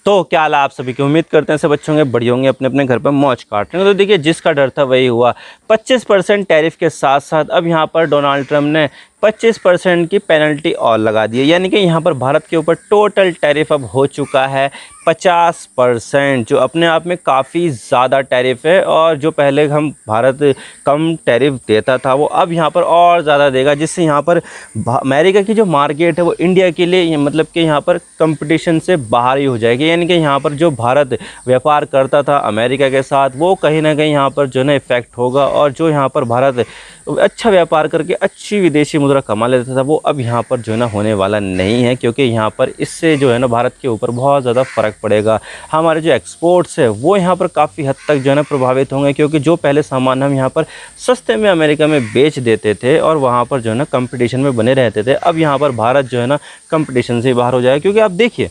तो क्या हाल है आप सभी की। उम्मीद करते हैं सब अच्छे होंगे, बढ़िया होंगे, अपने अपने घर पर मौज काट रहे हैं। तो देखिए, जिसका डर था वही हुआ। 25% टैरिफ के साथ साथ अब यहाँ पर डोनाल्ड ट्रंप ने 25% की पेनल्टी और लगा दी है। यानी कि यहाँ पर भारत के ऊपर टोटल टैरिफ अब हो चुका है 50%, जो अपने आप में काफ़ी ज़्यादा टैरिफ है। और जो पहले हम भारत कम टैरिफ देता था वो अब यहाँ पर और ज़्यादा देगा, जिससे यहाँ पर अमेरिका की जो मार्केट है वो इंडिया के लिए मतलब कि यहाँ पर कंपटीशन से बाहर ही हो जाएगी। यानी कि यहाँ पर जो भारत व्यापार करता था अमेरिका के साथ, वो कहीं ना कहीं यहाँ पर जो है ना इफ़ेक्ट होगा। और जो यहाँ पर भारत अच्छा व्यापार करके अच्छी विदेशी मुद्रा कमा लेता था, वो अब यहाँ पर जो है ना होने वाला नहीं है, क्योंकि यहाँ पर इससे जो है ना भारत के ऊपर बहुत ज़्यादा फ़र्क पड़ेगा। हमारे जो एक्सपोर्ट्स है वो यहाँ पर काफ़ी हद तक जो है ना प्रभावित होंगे, क्योंकि जो पहले सामान हम यहाँ पर सस्ते में अमेरिका में बेच देते थे और वहाँ पर जो है ना कंपटीशन में बने रहते थे, अब यहाँ पर भारत जो है ना कंपटीशन से बाहर हो जाएगा। क्योंकि आप देखिए,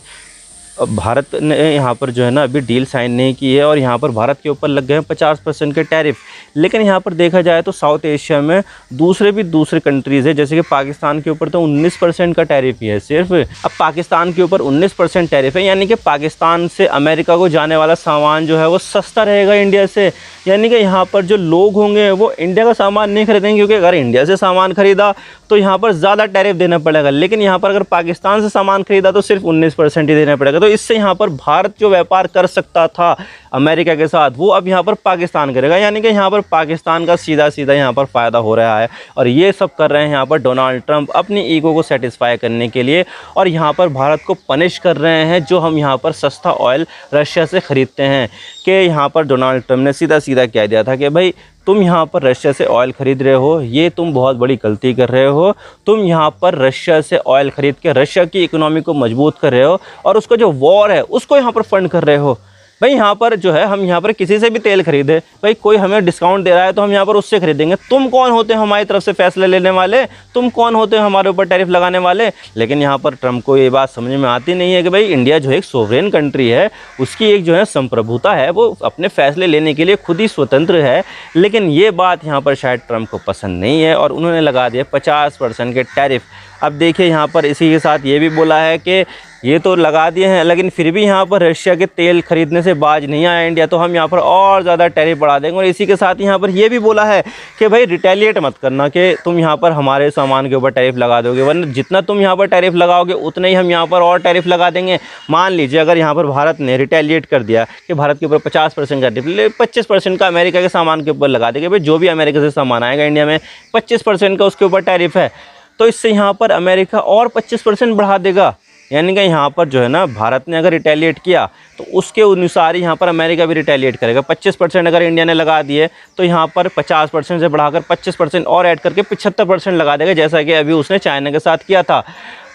भारत ने यहाँ पर जो है ना अभी डील साइन नहीं की है और यहाँ पर भारत के ऊपर लग गए हैं 50% के टैरिफ। लेकिन यहाँ पर देखा जाए तो साउथ एशिया में दूसरे कंट्रीज़ है, जैसे कि पाकिस्तान के ऊपर तो 19% का टैरिफ ही है सिर्फ। अब पाकिस्तान के ऊपर 19% टैरिफ है, यानी कि पाकिस्तान से अमेरिका को जाने वाला सामान जो है वो सस्ता रहेगा इंडिया से। यानी कि यहाँ पर जो लोग होंगे वो इंडिया का सामान नहीं खरीदेंगे, क्योंकि अगर इंडिया से सामान खरीदा तो यहाँ पर ज़्यादा टैरिफ देना पड़ेगा। लेकिन यहाँ पर अगर पाकिस्तान से सामान खरीदा तो सिर्फ 19% ही देना पड़ेगा। तो इससे यहाँ पर भारत जो व्यापार कर सकता था अमेरिका के साथ, वो अब यहाँ पर पाकिस्तान करेगा। यानी कि यहाँ पर पाकिस्तान का सीधा यहाँ पर फ़ायदा हो रहा है। और ये सब कर रहे हैं यहाँ पर डोनाल्ड ट्रंप अपनी ईगो को सेटिस्फाई करने के लिए, और यहाँ पर भारत को पनिश कर रहे हैं जो हम यहाँ पर सस्ता ऑयल रशिया से ख़रीदते हैं। कि यहाँ पर डोनाल्ड ट्रंप ने सीधा कह दिया था कि भाई, तुम यहाँ पर रशिया से ऑयल ख़रीद रहे हो, ये तुम बहुत बड़ी गलती कर रहे हो। तुम यहाँ पर रशिया से ऑयल ख़रीद के रशिया की इकोनॉमी को मजबूत कर रहे हो और उसका जो वॉर है उसको यहाँ पर फंड कर रहे हो। भाई, यहाँ पर जो है हम यहाँ पर किसी से भी तेल खरीदे, भाई कोई हमें डिस्काउंट दे रहा है तो हम यहाँ पर उससे खरीदेंगे। तुम कौन होते हो हमारी तरफ से फैसले लेने वाले? तुम कौन होते हो हमारे ऊपर टैरिफ लगाने वाले? लेकिन यहाँ पर ट्रंप को ये बात समझ में आती नहीं है कि भाई, इंडिया जो है एक सोवरेन कंट्री है, उसकी एक जो है संप्रभुता है, वो अपने फैसले लेने के लिए खुद ही स्वतंत्र है। लेकिन ये बात यहाँ पर शायद ट्रंप को पसंद नहीं है और उन्होंने लगा दिया 50% के टैरिफ। अब देखिए, यहाँ पर इसी के साथ ये भी बोला है कि ये तो लगा दिए हैं, लेकिन फिर भी यहाँ पर रशिया के तेल खरीदने से बाज नहीं आया इंडिया, तो हम यहाँ पर और ज़्यादा टैरिफ बढ़ा देंगे। और इसी के साथ यहाँ पर ये भी बोला है कि भाई, रिटेलिएट मत करना कि तुम यहाँ पर हमारे सामान के ऊपर टैरिफ लगा दोगे, वरना जितना तुम यहाँ पर टैरिफ लगाओगे उतने ही हम यहाँ पर और टैरिफ लगा देंगे। मान लीजिए अगर यहाँ पर भारत ने रिटेलिएट कर दिया कि भारत के ऊपर 50% का टैरिफ, 25% का अमेरिका के सामान के ऊपर लगा देंगे। भाई, जो भी अमेरिका से सामान आएगा इंडिया में 25% का उसके ऊपर टैरिफ है, तो इससे यहाँ पर अमेरिका और 25% बढ़ा देगा। यानी कि यहाँ पर जो है ना, भारत ने अगर रिटेलिएट किया तो उसके अनुसार ही यहाँ पर अमेरिका भी रिटेलिएट करेगा। 25% अगर इंडिया ने लगा दिए तो यहाँ पर 50% से बढ़ाकर 25% और ऐड करके 75% लगा देगा, जैसा कि अभी उसने चाइना के साथ किया था।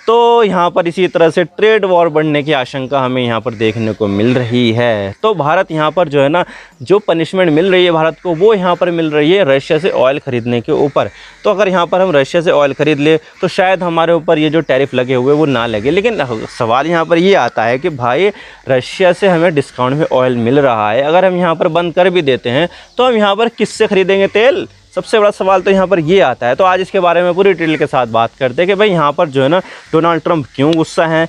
तो यहाँ पर इसी तरह से ट्रेड वॉर बढ़ने की आशंका हमें यहाँ पर देखने को मिल रही है। तो भारत यहाँ पर जो है ना, जो पनिशमेंट मिल रही है भारत को, वो यहाँ पर मिल रही है रशिया से ऑयल ख़रीदने के ऊपर। तो अगर यहाँ पर हम रशिया से ऑयल ख़रीद ले तो शायद हमारे ऊपर ये जो टैरिफ लगे हुए वो ना लगे। लेकिन सवाल यहाँ पर ये आता है कि भाई, रशिया से हमें डिस्काउंट में ऑयल मिल रहा है, अगर हम यहाँ पर बंद कर भी देते हैं तो हम यहाँ पर किससे ख़रीदेंगे तेल? सबसे बड़ा सवाल तो यहाँ पर ये आता है। तो आज इसके बारे में पूरी डिटेल के साथ बात करते हैं कि भाई, यहाँ पर जो है ना डोनाल्ड ट्रंप क्यों गुस्सा हैं,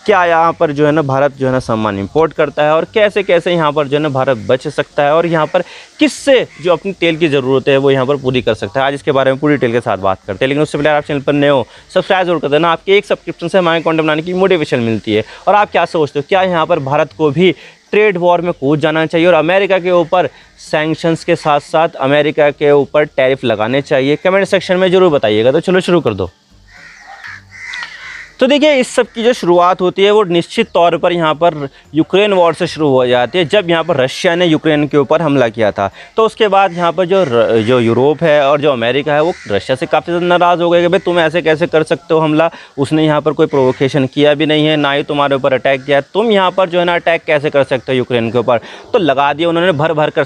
क्या यहाँ पर जो है ना भारत जो है ना सामान इंपोर्ट करता है और कैसे कैसे यहाँ पर जो है ना भारत बच सकता है, और यहाँ पर किससे जो अपनी तेल की ज़रूरत है वो यहाँ पर पूरी कर सकता है। आज इसके बारे में पूरी डिटेल के साथ बात करते हैं। लेकिन उससे पहले आप चैनल पर नए हो, सब्सक्राइब जरूर कर देना। आपके एक सब्सक्रिप्शन से हमारे कंटेंट बनाने की मोटिवेशन मिलती है। और आप क्या सोचते हो, क्या यहाँ पर भारत को भी ट्रेड वॉर में कूद जाना चाहिए और अमेरिका के ऊपर सैंक्शंस के साथ साथ अमेरिका के ऊपर टैरिफ लगाने चाहिए? कमेंट सेक्शन में ज़रूर बताइएगा। तो चलो शुरू कर दो। तो देखिए, इस सब की जो शुरुआत होती है वो निश्चित तौर पर यहाँ पर यूक्रेन वॉर से शुरू हो जाती है, जब यहाँ पर रशिया ने यूक्रेन के ऊपर हमला किया था। तो उसके बाद यहाँ पर जो यूरोप है और जो अमेरिका है वो रशिया से काफ़ी ज़्यादा नाराज़ हो गए कि भाई, तुम ऐसे कैसे कर सकते हो हमला? उसने यहाँ पर कोई प्रोवोकेशन किया भी नहीं है, ना ही तुम्हारे ऊपर अटैक किया, तुम यहाँ पर जो है ना अटैक कैसे कर सकते हो यूक्रेन के ऊपर? तो लगा दिया उन्होंने भर भर कर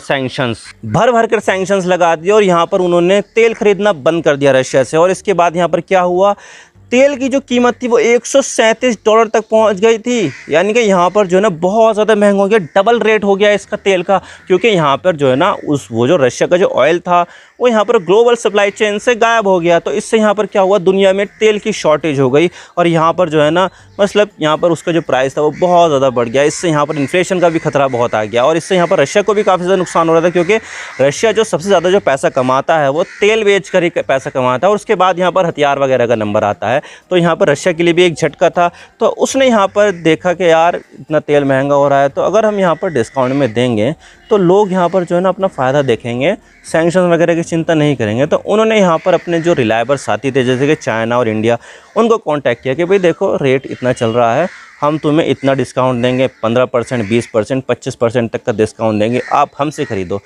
सैंक्शंस लगा दिए और यहाँ पर उन्होंने तेल खरीदना बंद कर दिया रशिया से। और इसके बाद यहाँ पर क्या हुआ, तेल की जो कीमत थी वो $137 तक पहुंच गई थी। यानी कि यहाँ पर जो है ना बहुत ज़्यादा महंगा हो गया, डबल रेट हो गया इसका तेल का, क्योंकि यहाँ पर जो है ना वो जो रशिया का जो ऑयल था वो यहाँ पर ग्लोबल सप्लाई चेन से गायब हो गया। तो इससे यहाँ पर क्या हुआ, दुनिया में तेल की शॉर्टेज हो गई और यहाँ पर जो है ना मतलब यहाँ पर उसका जो प्राइस था वो बहुत ज़्यादा बढ़ गया। इससे यहाँ पर इन्फ्लेशन का भी खतरा बहुत आ गया और इससे यहाँ पर रशिया को भी काफ़ी ज़्यादा नुकसान हो रहा था, क्योंकि रशिया जो सबसे ज़्यादा जो पैसा कमाता है वो तेल बेच कर ही पैसा कमाता है और उसके बाद यहाँ पर हथियार वगैरह का नंबर आता है। तो यहाँ पर रशिया के लिए भी एक झटका था। तो उसने यहाँ पर देखा कि यार इतना तेल महंगा हो रहा है, तो अगर हम यहाँ पर डिस्काउंट में देंगे तो लोग यहाँ पर जो है ना अपना फ़ायदा देखेंगे, सैंक्शन वगैरह की चिंता नहीं करेंगे। तो उन्होंने यहाँ पर अपने जो रिलायबल साथी थे जैसे कि चाइना और इंडिया, उनको कांटेक्ट किया कि भाई देखो रेट इतना चल रहा है, हम तुम्हें इतना डिस्काउंट देंगे, 15%, 20%, 25% तक का डिस्काउंट देंगे, आप हमसे ख़रीदो।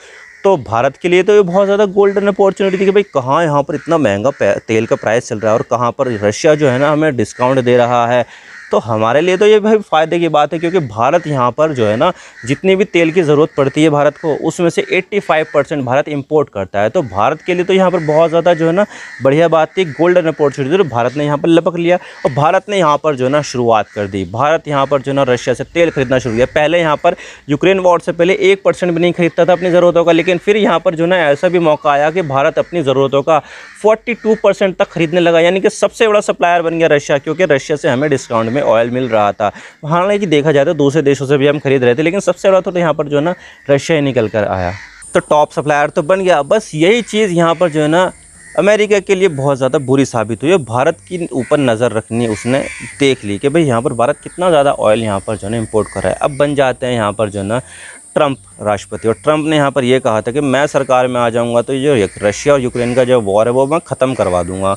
तो भारत के लिए तो ये बहुत ज़्यादा गोल्डन अपॉर्चुनिटी थी कि भाई कहाँ यहाँ पर इतना महंगा तेल का प्राइस चल रहा है और कहाँ पर रशिया जो है ना हमें डिस्काउंट दे रहा है। तो हमारे लिए तो ये भाई फ़ायदे की बात है, क्योंकि भारत यहाँ पर जो है ना जितनी भी तेल की ज़रूरत पड़ती है भारत को, उसमें से 85% भारत इंपोर्ट करता है। तो भारत के लिए तो यहाँ पर बहुत ज़्यादा जो है ना बढ़िया बात थी, गोल्डन अपॉर्चुनिटी। तो भारत ने यहाँ पर लपक लिया और भारत ने यहाँ पर जो है ना शुरुआत कर दी। भारत यहाँ पर जो है ना रशिया से तेल खरीदना शुरू किया। पहले यहाँ पर यूक्रेन वॉर से पहले 1% भी नहीं खरीदता था अपनी ज़रूरतों का, लेकिन फिर यहाँ पर जो है ना ऐसा भी मौका आया कि भारत अपनी ज़रूरतों का 42% तक खरीदने लगा। यानी कि सबसे बड़ा सप्लायर बन गया रशिया, क्योंकि रशिया से हमें डिस्काउंट में ऑयल मिल रहा था। हालांकि देखा जाए तो दूसरे देशों से भी हम खरीद रहे थे, लेकिन सबसे बड़ा तो यहाँ पर जो है ना रशिया ही निकल कर आया। तो टॉप सप्लायर तो बन गया। बस यही चीज़ यहाँ पर जो है ना अमेरिका के लिए बहुत ज़्यादा बुरी साबित हुई है। भारत की ऊपर नज़र रखनी उसने देख ली कि भाई यहाँ पर भारत कितना ज़्यादा ऑयल यहाँ पर जो है ना इम्पोर्ट कर रहा है। अब बन जाते हैं यहाँ पर जो है ना ट्रंप राष्ट्रपति, और ट्रंप ने यहाँ पर ये कहा था कि मैं सरकार में आ जाऊँगा तो जो रशिया और यूक्रेन का जो वॉर है वो मैं ख़त्म करवा दूँगा।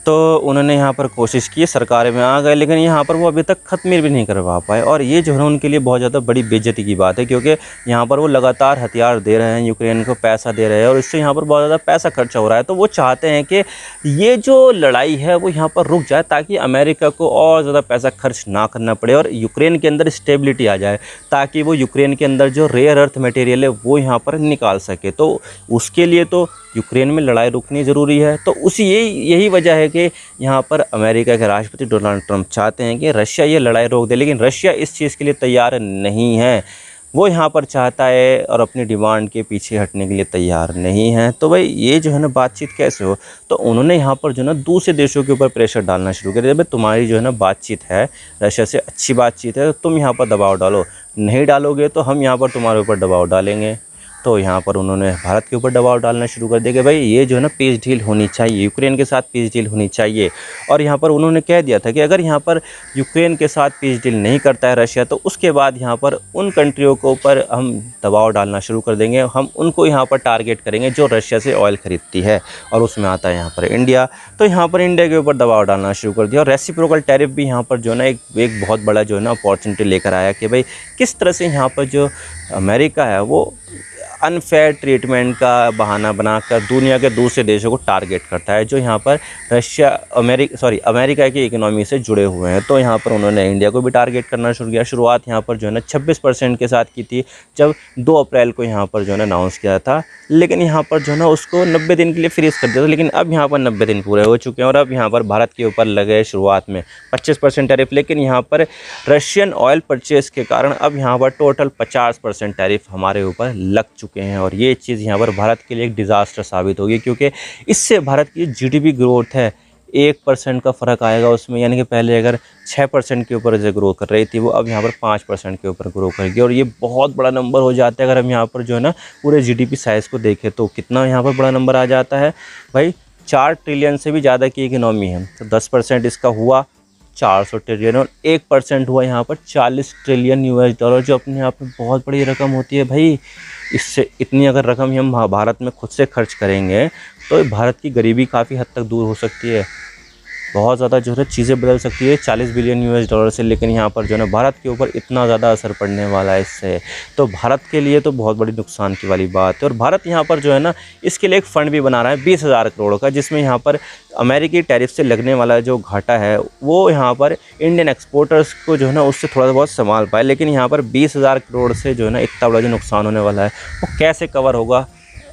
तो उन्होंने यहाँ पर कोशिश की, सरकार में आ गए, लेकिन यहाँ पर वो अभी तक ख़त्म भी नहीं करवा पाए। और ये जो है उनके लिए बहुत ज़्यादा बड़ी बेइज्जती की बात है, क्योंकि यहाँ पर वो लगातार हथियार दे रहे हैं, यूक्रेन को पैसा दे रहे हैं और इससे यहाँ पर बहुत ज़्यादा पैसा खर्चा हो रहा है। तो वो चाहते हैं कि ये जो लड़ाई है वो यहाँ पर रुक जाए, ताकि अमेरिका को और ज़्यादा पैसा खर्च ना करना पड़े और यूक्रेन के अंदर स्टेबिलिटी आ जाए, ताकि वो यूक्रेन के अंदर जो रेयर अर्थ मटेरियल है वो यहाँ पर निकाल सके। तो उसके लिए तो यूक्रेन में लड़ाई रुकनी ज़रूरी है। तो यही वजह है कि यहाँ पर अमेरिका के राष्ट्रपति डोनाल्ड ट्रंप चाहते हैं कि रशिया ये लड़ाई रोक दे, लेकिन रशिया इस चीज़ के लिए तैयार नहीं है। वो यहाँ पर चाहता है और अपनी डिमांड के पीछे हटने के लिए तैयार नहीं है। तो भाई ये जो है ना बातचीत कैसे हो, तो उन्होंने यहाँ पर जो है ना दूसरे देशों के ऊपर प्रेशर डालना शुरू कर दिया। भाई तुम्हारी जो है ना बातचीत है रशिया से, अच्छी बातचीत है, तो तुम यहाँ पर दबाव डालो, नहीं डालोगे तो हम यहाँ पर तुम्हारे ऊपर दबाव डालेंगे। तो यहाँ पर उन्होंने भारत के ऊपर दबाव डालना शुरू कर दिया कि भाई ये जो है ना पीस डील होनी चाहिए, यूक्रेन के साथ पीस डील होनी चाहिए। और यहाँ पर उन्होंने कह दिया था कि अगर यहाँ पर यूक्रेन के साथ पीस डील नहीं करता है रशिया, तो उसके बाद यहाँ पर उन कंट्रियों के ऊपर हम दबाव डालना शुरू कर देंगे, हम उनको यहाँ पर टारगेट करेंगे जो रशिया से ऑयल ख़रीदती है, और उसमें आता है यहाँ पर इंडिया। तो यहाँ पर इंडिया के ऊपर दबाव डालना शुरू कर दिया और रेसिप्रोकल टैरिफ भी यहाँ पर जो है ना एक बहुत बड़ा जो है ना अपॉर्चुनिटी लेकर आया कि भाई किस तरह से यहाँ पर जो अमेरिका है वो अनफेयर ट्रीटमेंट का बहाना बनाकर दुनिया के दूसरे देशों को टारगेट करता है जो यहाँ पर अमेरिका की इकोनॉमी से जुड़े हुए हैं। तो यहाँ पर उन्होंने इंडिया को भी टारगेट करना शुरू किया। शुरुआत यहाँ पर जो है ना 26% के साथ की थी, जब 2 अप्रैल को यहाँ पर जो है ना अनाउंस किया था, लेकिन यहाँ पर जो है ना उसको 90 दिन के लिए फ्रीज कर दिया था। लेकिन अब यहाँ पर 90 दिन पूरे हो चुके हैं और अब यहाँ पर भारत के ऊपर लगे शुरुआत में 25% टैरिफ, लेकिन यहाँ पर रशियन ऑयल परचेस के कारण अब यहाँ पर टोटल 50% टैरिफ हमारे ऊपर लग चुके हैं। और ये चीज़ यहाँ पर भारत के लिए एक डिज़ास्टर साबित होगी, क्योंकि इससे भारत की जीडीपी ग्रोथ है 1% का फ़र्क आएगा उसमें। यानी कि पहले अगर 6% के ऊपर जो ग्रो कर रही थी वो अब यहाँ पर 5% के ऊपर ग्रो करेगी, और ये बहुत बड़ा नंबर हो जाता है। अगर हम यहाँ पर जो है ना पूरे जीडीपी साइज़ को देखें तो कितना यहाँ पर बड़ा नंबर आ जाता है भाई, 4 ट्रिलियन से भी ज़्यादा की इकोनॉमी है। तो 10% इसका हुआ 400 ट्रिलियन और 1% हुआ यहाँ पर 40 ट्रिलियन US डॉलर, जो अपने आप में बहुत बड़ी रकम होती है भाई। इससे इतनी अगर रकम हम भारत में खुद से खर्च करेंगे तो भारत की गरीबी काफ़ी हद तक दूर हो सकती है, बहुत ज़्यादा जो है चीज़ें बदल सकती है 40 बिलियन US डॉलर से। लेकिन यहाँ पर जो है ना भारत के ऊपर इतना ज़्यादा असर पड़ने वाला है इससे, तो भारत के लिए तो बहुत बड़ी नुकसान की वाली बात है। और भारत यहाँ पर जो है ना इसके लिए एक फ़ंड भी बना रहा है 20,000 करोड़ का, जिसमें यहाँ पर अमेरिकी टैरिफ से लगने वाला जो घाटा है वो यहाँ पर इंडियन एक्सपोर्टर्स को जो है ना उससे थोड़ा बहुत संभाल पाए। लेकिन यहाँ पर 20,000 करोड़ से जो है ना इतना बड़ा जो नुकसान होने वाला है वो कैसे कवर होगा,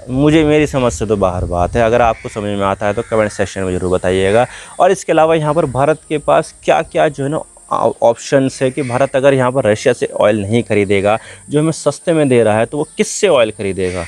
मुझे मेरी समझ से तो बाहर बात है। अगर आपको समझ में आता है तो कमेंट सेक्शन में ज़रूर बताइएगा। और इसके अलावा यहाँ पर भारत के पास क्या क्या जो है ना ऑप्शंस है कि भारत अगर यहाँ पर रशिया से ऑयल नहीं खरीदेगा, जो हमें सस्ते में दे रहा है, तो वो किससे ऑयल खरीदेगा।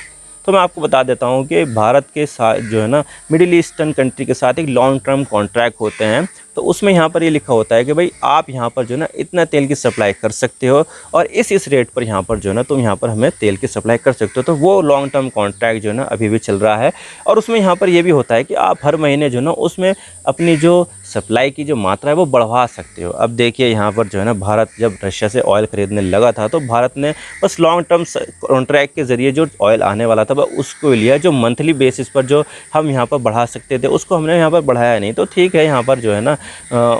तो मैं आपको बता देता हूँ कि भारत के साथ जो है ना मिडिल ईस्टर्न कंट्री के साथ एक लॉन्ग टर्म कॉन्ट्रैक्ट होते हैं। तो उसमें यहाँ पर ये लिखा होता है कि भाई आप यहाँ पर जो है ना इतना तेल की सप्लाई कर सकते हो और इस रेट पर यहाँ पर जो है ना तुम यहाँ पर हमें तेल की सप्लाई कर सकते हो। तो वो लॉन्ग टर्म कॉन्ट्रैक्ट जो है ना अभी भी चल रहा है। और उसमें यहाँ पर ये भी होता है कि आप हर महीने जो है ना उसमें अपनी जो सप्लाई की जो मात्रा है वो बढ़वा सकते हो। अब देखिए यहाँ पर जो है ना भारत जब रशिया से ऑयल ख़रीदने लगा था तो भारत ने बस लॉन्ग टर्म कॉन्ट्रैक्ट के ज़रिए जो ऑयल आने वाला था वह उसको लिया, जो मंथली बेसिस पर जो हम यहाँ पर बढ़ा सकते थे उसको हमने यहाँ पर बढ़ाया नहीं। तो ठीक है, यहाँ पर जो है ना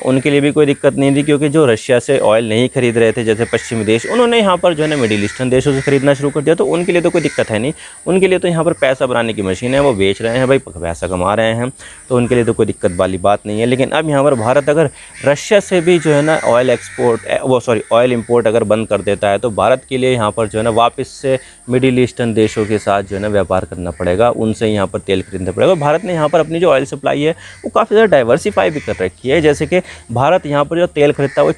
उनके लिए भी कोई दिक्कत नहीं थी, क्योंकि जो रशिया से ऑयल नहीं खरीद रहे थे जैसे पश्चिमी देश, उन्होंने यहाँ पर जो है ना मिडिल ईस्टर्न देशों से खरीदना शुरू कर दिया। तो उनके लिए तो कोई दिक्कत है नहीं, उनके लिए तो यहाँ पर पैसा बनाने की मशीन है, वो बेच रहे हैं भाई, पैसा कमा रहे हैं, तो उनके लिए तो कोई दिक्कत वाली बात नहीं है। लेकिन अब यहाँ पर भारत अगर रशिया से भी जो है ना ऑयल इम्पोर्ट अगर बंद कर देता है तो भारत के लिए यहाँ पर जो है ना वापस से मिडिल ईस्टर्न देशों के साथ जो है ना व्यापार करना पड़ेगा, उनसे यहाँ पर तेल खरीदना पड़ेगा। भारत ने यहाँ पर अपनी जो ऑयल सप्लाई है वो काफ़ी ज़्यादा डाइवर्सिफाई भी कर रखी है। जैसे कि भारत यहाँ पर जो तेल खरीदता है वो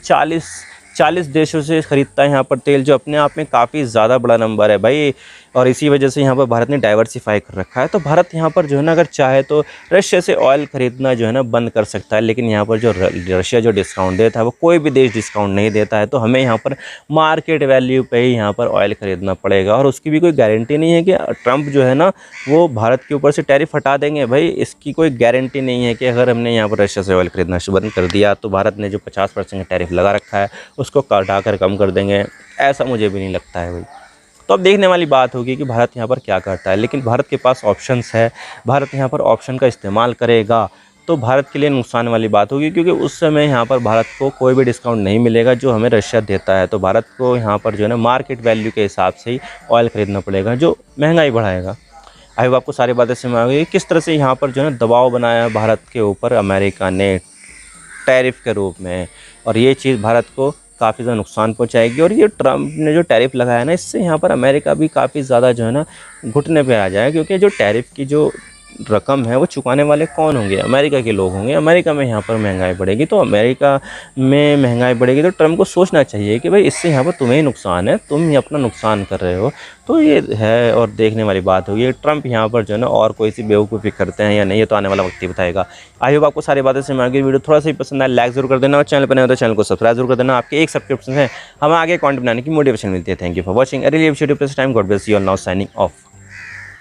40 देशों से ख़रीदता है यहाँ पर तेल, जो अपने आप में काफ़ी ज़्यादा बड़ा नंबर है भाई। और इसी वजह से यहाँ पर भारत ने डाइवर्सिफाई कर रखा है। तो भारत यहाँ पर जो है ना अगर चाहे तो रशिया से ऑयल ख़रीदना जो है ना बंद कर सकता है, लेकिन यहाँ पर जो रशिया जो डिस्काउंट देता है वो कोई भी देश डिस्काउंट नहीं देता है। तो हमें यहाँ पर मार्केट वैल्यू पे ही यहाँ पर ऑयल ख़रीदना पड़ेगा। और उसकी भी कोई गारंटी नहीं है कि ट्रंप जो है ना वो भारत के ऊपर से टैरिफ हटा देंगे, भाई इसकी कोई गारंटी नहीं है कि अगर हमने यहाँ पर रशिया से ऑयल ख़रीदना बंद कर दिया तो भारत ने जो 50% का टैरिफ लगा रखा है उसको घटाकर कम कर देंगे, ऐसा मुझे भी नहीं लगता है भाई। तो अब देखने वाली बात होगी कि भारत यहाँ पर क्या करता है। लेकिन भारत के पास ऑप्शंस है, भारत यहाँ पर ऑप्शन का इस्तेमाल करेगा तो भारत के लिए नुकसान वाली बात होगी, क्योंकि उस समय यहाँ पर भारत को कोई भी डिस्काउंट नहीं मिलेगा जो हमें रशिया देता है। तो भारत को यहाँ पर जो है ना मार्केट वैल्यू के हिसाब से ही ऑयल ख़रीदना पड़ेगा, जो महंगाई बढ़ाएगा। आई होप आपको सारी बातें समझ आ गई किस तरह से यहाँ पर जो है ना दबाव बनाया भारत के ऊपर अमेरिका ने टैरिफ के रूप में, और ये चीज़ भारत को काफ़ी ज़्यादा नुकसान पहुंचाएगी। और ये ट्रंप ने जो टैरिफ लगाया ना, इससे यहाँ पर अमेरिका भी काफ़ी ज़्यादा जो है ना घुटने पे आ जाएगा, क्योंकि जो टैरिफ की जो रकम है वो चुकाने वाले कौन होंगे, अमेरिका के लोग होंगे। अमेरिका में यहाँ पर महंगाई बढ़ेगी, तो अमेरिका में महंगाई बढ़ेगी तो ट्रंप को सोचना चाहिए कि भाई इससे यहाँ पर तुम्हें ही नुकसान है, तुम ही अपना नुकसान कर रहे हो। तो ये है और देखने वाली बात होगी ट्रंप यहाँ पर जो है ना और कोई सी बेवकूफ़ी करते हैं या नहीं, ये तो आने वाला वक्त ही बताएगा। आई होप आपको सारी बातें समझ आ गई। वीडियो थोड़ा सा ही पसंद आया लाइक जरूर कर देना, और चैनल पर नहीं हो तो चैनल को सब्सक्राइब जरूर कर देना। आपके एक सब्सक्रिप्शन है हमें आगे कंटेंट बनाने की मोटिवेशन मिलती है। Thank you for watching. Really appreciate your time. God bless you all. Now signing off.